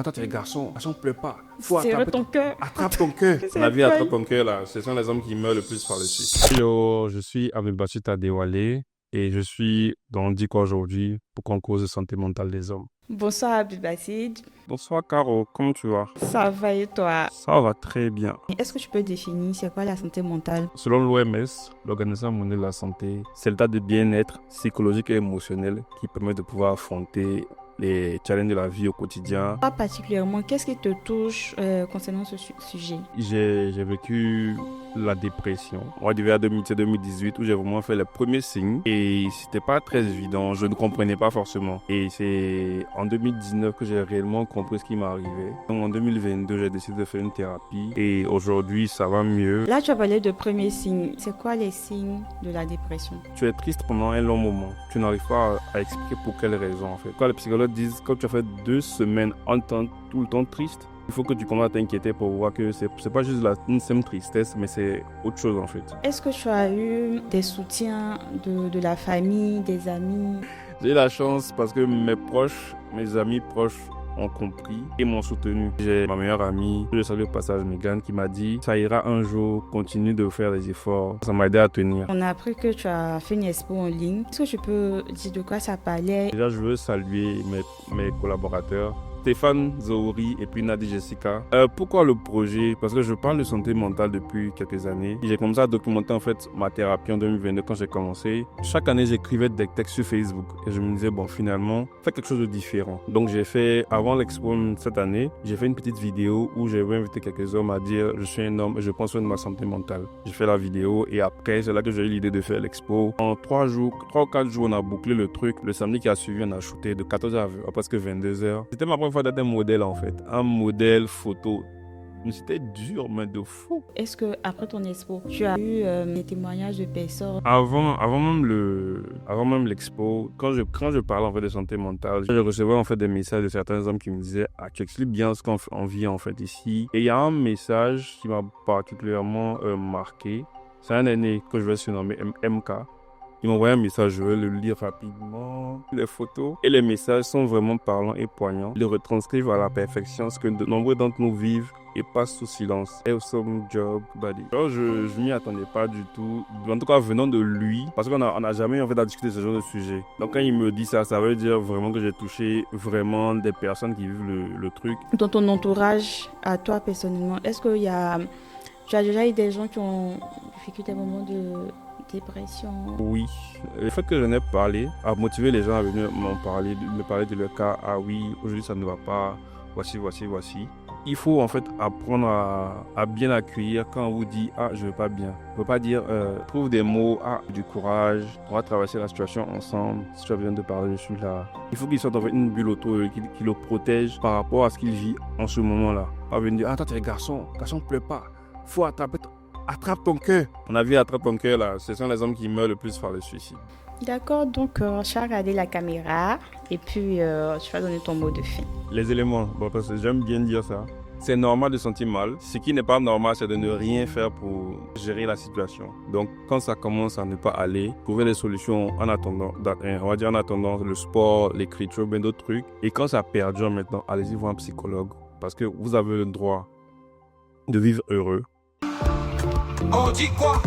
Attends, tu es garçon pleure pas. Faut Serre attraper ton cœur. attrape ton cœur. C'est La vie vrai. attrape ton cœur là. Ce sont les hommes qui meurent le plus par le suicide. Hello, je suis Abdelbachir Tadewale et je suis dans Dit quoi aujourd'hui pour qu'on cause de santé mentale des hommes. Bonsoir Abdelbacid. Bonsoir Caro, comment tu vas? Ça va et toi? Ça va très bien. Est-ce que tu peux définir c'est quoi la santé mentale? Selon l'OMS, l'Organisation mondiale de la santé, c'est l'état de bien-être psychologique et émotionnel qui permet de pouvoir affronter les challenges de la vie au quotidien. Pas particulièrement, qu'est-ce qui te touche concernant ce sujet? J'ai vécu la dépression. On va vers 2018 où j'ai vraiment fait les premiers signes et c'était pas très évident. Je ne comprenais pas forcément. Et c'est en 2019 que j'ai réellement compris ce qui m'est arrivé. Donc en 2022, j'ai décidé de faire une thérapie et aujourd'hui, ça va mieux. Là, tu as parlé de premiers signes. C'est quoi les signes de la dépression? Tu es triste pendant un long moment. Tu n'arrives pas à expliquer pour quelle raison en fait. Quand les psychologues disent quand tu as fait 2 semaines en temps tout le temps triste, il faut que tu commences à t'inquiéter pour voir que c'est pas juste une simple tristesse, mais c'est autre chose en fait. Est-ce que tu as eu des soutiens de la famille, des amis? J'ai eu la chance parce que mes amis proches ont compris et m'ont soutenu. J'ai ma meilleure amie, je salue au passage Megan, qui m'a dit ça ira un jour, continue de faire des efforts. Ça m'a aidé à tenir. On a appris que tu as fait une expo en ligne. Est-ce que tu peux dire de quoi ça parlait? Déjà, je veux saluer mes collaborateurs. Stéphane, Zouri et puis Nadi Jessica. Pourquoi le projet? Parce que je parle de santé mentale depuis quelques années. J'ai commencé à documenter en fait ma thérapie en 2022 quand j'ai commencé. Chaque année, j'écrivais des textes sur Facebook et je me disais bon finalement, fais quelque chose de différent. Donc j'ai fait, avant l'expo cette année, j'ai fait une petite vidéo où j'ai invité quelques hommes à dire je suis un homme et je prends soin de ma santé mentale. J'ai fait la vidéo et après c'est là que j'ai eu l'idée de faire l'expo. En 3 ou 4 jours, on a bouclé le truc. Le samedi qui a suivi, on a shooté de 14h à presque 22h. C'était ma première fois d'être un modèle en fait, un modèle photo. Mais c'était dur, mais de fou. Est-ce que après ton expo, tu as eu des témoignages de personnes? Avant même l'expo, quand je parlais en fait de santé mentale, je recevais en fait des messages de certains hommes qui me disaient tu expliques bien ce qu'on vit en fait ici. Et il y a un message qui m'a particulièrement marqué. C'est un aîné que je vais surnommer MK. Il m'a envoyé un message, je vais le lire rapidement. Les photos et les messages sont vraiment parlants et poignants. Ils retranscrivent à la perfection ce que de nombreux d'entre nous vivent et passent sous silence. Awesome job, buddy. Alors, je m'y attendais pas du tout. En tout cas, venant de lui, parce qu'on n'a jamais en fait à discuter de ce genre de sujet. Donc quand il me dit ça, ça veut dire vraiment que j'ai touché vraiment des personnes qui vivent le truc. Dans ton entourage, à toi personnellement, est-ce que tu as déjà eu des gens qui ont vécu des moments de dépression? Oui, le fait que j'en ai parlé a motivé les gens à venir me parler de leur cas. Ah oui, aujourd'hui ça ne va pas, voici. Il faut en fait apprendre à bien accueillir quand on vous dit je vais pas bien. On ne peut pas dire trouve des mots, du courage, on va traverser la situation ensemble. Si tu as besoin de parler, je suis là. Il faut qu'il soit dans une bulle autour qui le protège par rapport à ce qu'il vit en ce moment-là. Pas venir dire attends, tu es garçon pleure pas. Faut attrape ton cœur. On a vu attrape ton cœur là, ce sont les hommes qui meurent le plus par le suicide. D'accord, donc tu vas regarder la caméra et puis tu vas donner ton mot de fin. Les éléments, parce que j'aime bien dire ça. C'est normal de se sentir mal. Ce qui n'est pas normal, c'est de ne rien faire pour gérer la situation. Donc, quand ça commence à ne pas aller, trouver des solutions en attendant, on va dire en attendant le sport, l'écriture, bien d'autres trucs. Et quand ça perdure maintenant, allez-y voir un psychologue parce que vous avez le droit de vivre heureux. On dit quoi?